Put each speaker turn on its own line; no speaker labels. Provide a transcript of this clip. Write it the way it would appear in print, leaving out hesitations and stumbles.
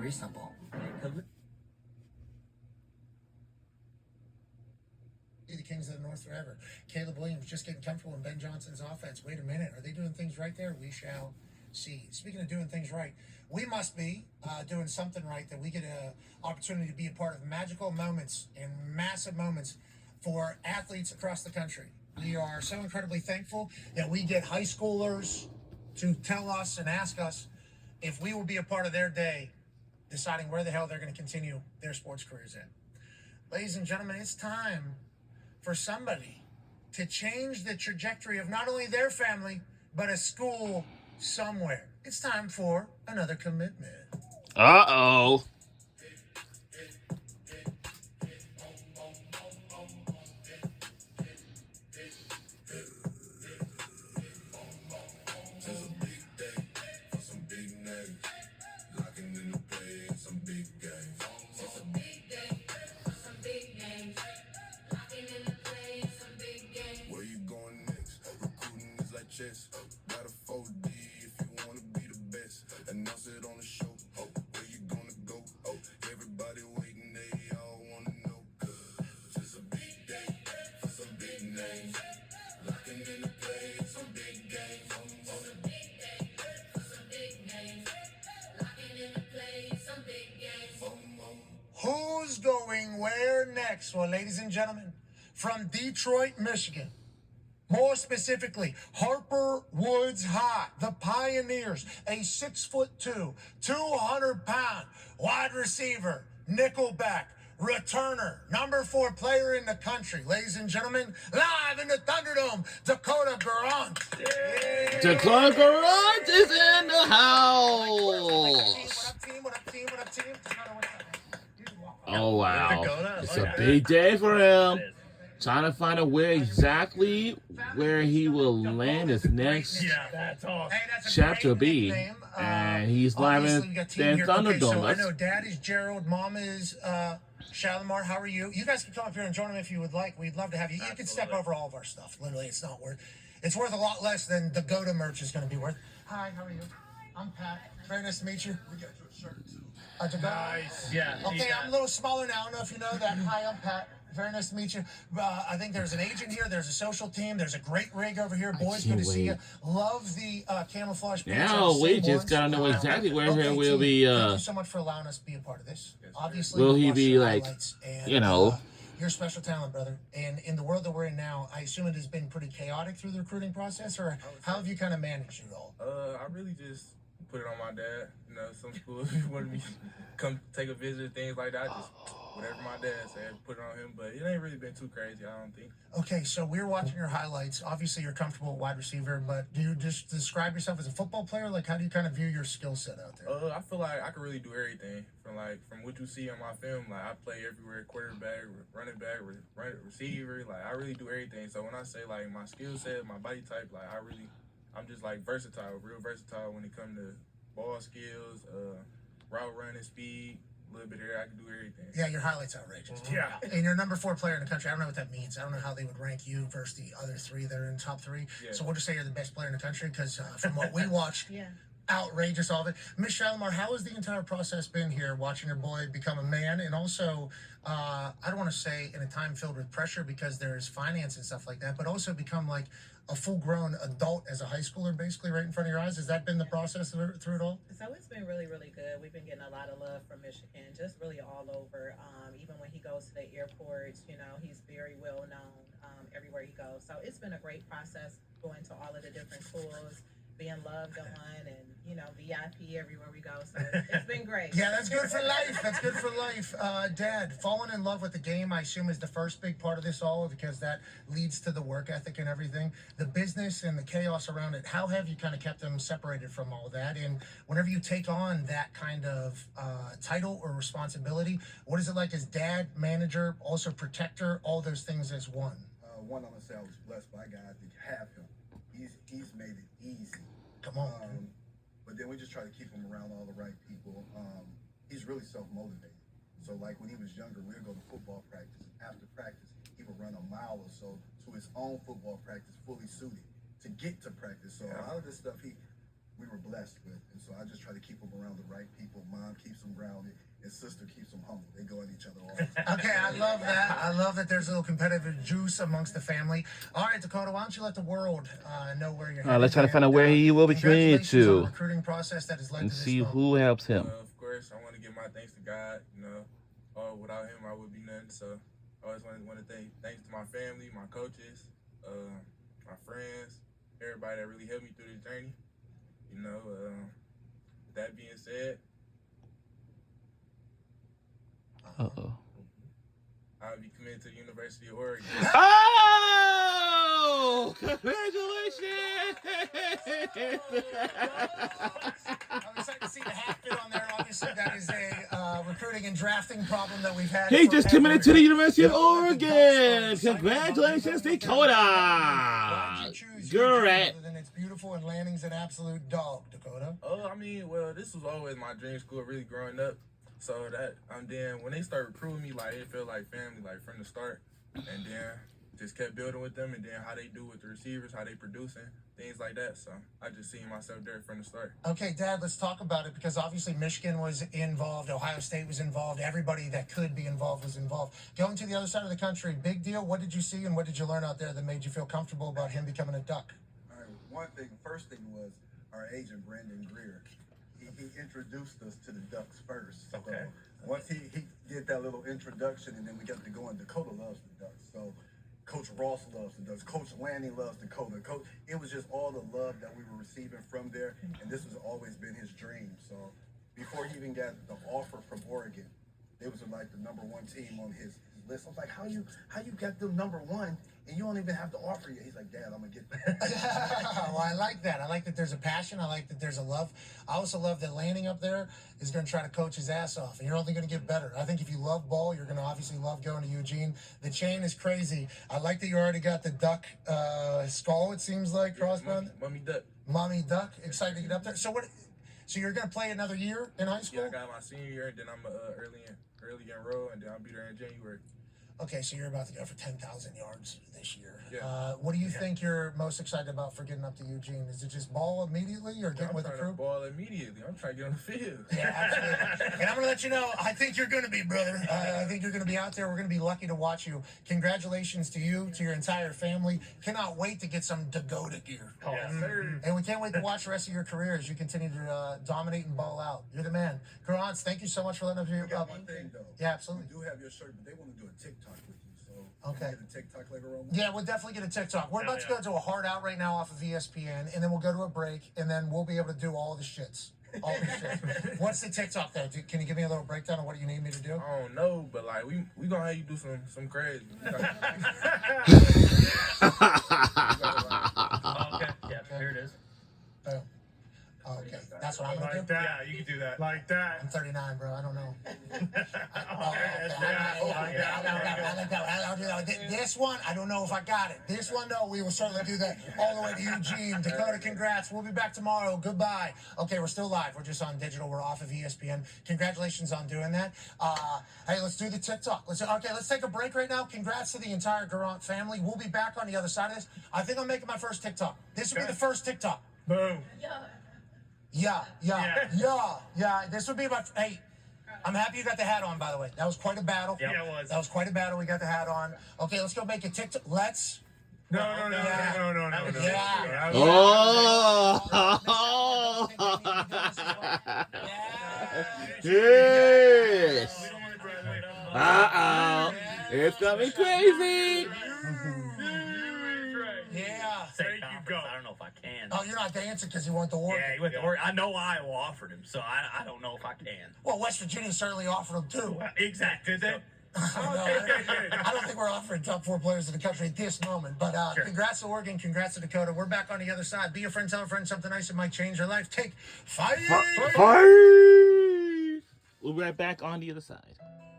reasonable.
The Kings of the North forever. Caleb Williams just getting comfortable in Ben Johnson's offense. Wait a minute. Are they doing things right there? We shall see. Speaking of doing things right, we must be doing something right, that we get an opportunity to be a part of magical moments and massive moments for athletes across the country. We are so incredibly thankful that we get high schoolers to tell us and ask us if we will be a part of their day deciding where the hell they're going to continue their sports careers in. Ladies and gentlemen, it's time for somebody to change the trajectory of not only their family, but a school somewhere. It's time for another commitment.
Uh-oh.
Got a 4D if you wanna be the best. Announce it on the show. Oh, where you gonna go? Oh, everybody waiting, they all wanna know. Just a big day for some big names. Locking in the play, some big games. Just a big day for some big names. Locking in the play, some big games.
Who's going where next? Well, ladies and gentlemen, from Detroit, Michigan, more specifically, Harper Woods High, the Pioneers, a 6'2", 200-pound wide receiver, nickelback, returner, number 4 player in the country. Ladies and gentlemen, live in the Thunderdome, Dakota Guerrant.
Yeah. Dakota Guerrant is in the house.
What up, team? What up, team? What up, team?
Oh, wow. It's a big day for him. Trying to find out where exactly where he will land his next chapter be. And he's live in Thunderdome.
So I know Dad is Gerald, Mom is Shalimar. How are you? You guys can come up here and join him if you would like. We'd love to have you. You can step over all of our stuff. Literally, it's worth a lot less than the Dakota merch is going to be worth. Hi, how are you? I'm Pat. Very nice to meet you. We got your shirt too. Nice. Yeah. Okay, I'm a little smaller now. I don't know if you know that. Hi, I'm Pat. Very nice to meet you. I think there's an agent here. There's a social team. There's a great rig over here. Boys, good to see you. Love the camouflage pants.
Now, we just got to know exactly where he will be.
Thank you so much for allowing us to be a part of this. Obviously,
will he be like,
and,
you know.
You're a special talent, brother. And in the world that we're in now, I assume it has been pretty chaotic through the recruiting process, or how have you kind of managed it all?
I really just put it on my dad. You know, some schools wanted me to come take a visit, things like that. I just, whatever my dad said, put it on him. But it ain't really been too crazy, I don't think.
Okay, so we're watching your highlights. Obviously, you're comfortable at wide receiver, but do you just describe yourself as a football player? Like, how do you kind of view your skill set out there?
I feel like I can really do everything. From what you see on my film, like, I play everywhere, quarterback, running back, receiver. Like, I really do everything. So when I say, like, my skill set, my body type, like, I'm just, like, versatile, real versatile when it comes to ball skills, route running, speed, a little bit of there. I can do everything.
Yeah, your highlight's outrageous.
Yeah.
And you're number 4 player in the country. I don't know what that means. I don't know how they would rank you versus the other 3 that are in top 3. Yeah. So we'll just say you're the best player in the country because from what we watched, outrageous, all of it. Miss Shalimar, how has the entire process been here, watching your boy become a man, and also, I don't want to say in a time filled with pressure because there's finance and stuff like that, but also become like a full-grown adult as a high schooler, basically, right in front of your eyes? Has that been the process through it all?
So it's been really, really good. We've been getting a lot of love from Michigan, just really all over. Even when he goes to the airports, you know, he's very well known everywhere he goes. So it's been a great process going to all of the different schools, being loved on, and, you know, VIP everywhere we go. So it's been great.
Yeah, that's good for life. That's good for life. Dad, falling in love with the game, I assume, is the first big part of this all, because that leads to the work ethic and everything. The business and the chaos around it, how have you kind of kept them separated from all that? And whenever you take on that kind of title or responsibility, what is it like as dad, manager, also protector, all those things as one?
One, I'm going to say I was blessed by God to have him. He's made it easy.
Come on.
But then we just try to keep him around all the right people. He's really self-motivated. So like when he was younger, we'd go to football practice. After practice, he would run a mile or so to his own football practice, fully suited, to get to practice. So a lot of this stuff we were blessed with. And so I just try to keep him around the right people. Mom keeps him grounded.
around it. His sister keeps him humble. They go at each other all the time.
Okay, I love that. I love that there's a little competitive juice amongst the family. All right, Dakota, why don't you let the world know where you're headed?
Let's try to find out where he will be committed
Congratulations on the
to
recruiting process that has led
and
to this
see
moment.
who helps him.
Of course, I want to give my thanks to God. Without him, I would be nothing. So I always want to thank thanks to my family, my coaches, my friends, everybody that really helped me through this journey. That being said,
Uh-oh.
I'll be committed to the University of Oregon.
Oh! Congratulations!
I'm excited to see the hat fit on there. Obviously, that is a recruiting and drafting problem that we've had.
He just committed to the University of
Yep.
Oregon. Congratulations, Dakota Guerrant.
It's beautiful, and Lanning's an absolute dog, Dakota.
This was always my dream school, really growing up. So that then when they started recruiting me, like it felt like family, like from the start, and then just kept building with them, and then how they do with the receivers, how they producing, things like that. So I just seen myself there from the start.
Okay, Dad, let's talk about it, because obviously Michigan was involved, Ohio State was involved, everybody that could be involved was involved. Going to the other side of the country, big deal. What did you see and what did you learn out there that made you feel comfortable about him becoming a Duck?
All right, first thing was our agent, Brandon Greer. He introduced us to the Ducks first. So
Okay.
Once he did that little introduction, and then we got to go in, Dakota loves the Ducks. So Coach Ross loves the Ducks. Coach Lanning loves Dakota. It was just all the love that we were receiving from there, and this has always been his dream. So before he even got the offer from Oregon, they was like the #1 team on his list. I was like, how you got them #1 and you don't even have the offer yet? He's like, Dad, I'm gonna get that.
Well, I like that. I like that there's a passion. I like that there's a love. I also love that Lanning up there is going to try to coach his ass off, and you're only going to get better. I think if you love ball, you're going to obviously love going to Eugene. The chain is crazy. I like that you already got the Duck skull, it seems like, crossbow.
Mommy Duck.
Mommy Duck, excited to get up there. So you're going to play another year in high school?
Yeah, I got my senior year, and then I'm early enroll, and then I'll be there in January.
Okay, so you're about to go for 10,000 yards this year.
Yeah.
What do you think you're most excited about for getting up to Eugene? Is it just ball immediately or getting with the crew?
I'm trying to ball immediately. I'm trying to get on the field.
Yeah, absolutely. And I'm going to let you know, I think you're going to be, brother. I think you're going to be out there. We're going to be lucky to watch you. Congratulations to you, to your entire family. Cannot wait to get some Dakota gear.
Yes, sir.
And we can't wait to watch the rest of your career as you continue to dominate and ball out. You're the man. Guerrant, thank you so much for letting us
We
hear
got one thing though.
Yeah, absolutely.
We do have your shirt, but they want to do a TikTok with you. So
Okay.
Can we get a TikTok later on?
Yeah, we'll definitely get a TikTok. We're about to go to a hard out right now off of ESPN, and then we'll go to a break, and then we'll be able to do all the shits. All the shit. What's the TikTok there? Can you give me a little breakdown of what you need me to do?
I don't know, but like we gonna have you do some crazy.
Okay, yeah, here it is.
Oh. Okay, that's what I'm gonna
Like
do.
that. Yeah, you can do that. Like
I'm
that.
39, bro. I don't know. I'll do that. This one, I don't know if I got it. This one, though, we will certainly do that all the way to Eugene. Dakota, congrats. We'll be back tomorrow. Goodbye. Okay, we're still live. We're just on digital. We're off of ESPN. Congratulations on doing that. Hey, let's do the TikTok. Let's take a break right now. Congrats to the entire Guerrant family. We'll be back on the other side of this. I think I'm making my first TikTok. This will be the first TikTok.
Boom.
Yeah. This would be my. Hey, I'm happy you got the hat on, by the way. That was quite a battle.
Yeah, it was.
That was quite a battle. We got the hat on. Okay, let's go make a TikTok. Let's.
No.
Yeah.
Oh! Yes! Uh-oh. It's gonna be crazy!
Yeah.
Thank you, go. I don't know if I can.
Oh, you're not dancing because you want the war.
Yeah, he went to work. I know Iowa offered him, so I don't know if I can.
Well, West Virginia certainly offered them too.
Exactly. Did they?
I don't think we're offering top 4 players in the country at this moment, but congrats to Oregon, congrats to Dakota. We're back on the other side. Be a friend, tell a friend something nice that might change your life. Take 5.
We'll be right back on the other side.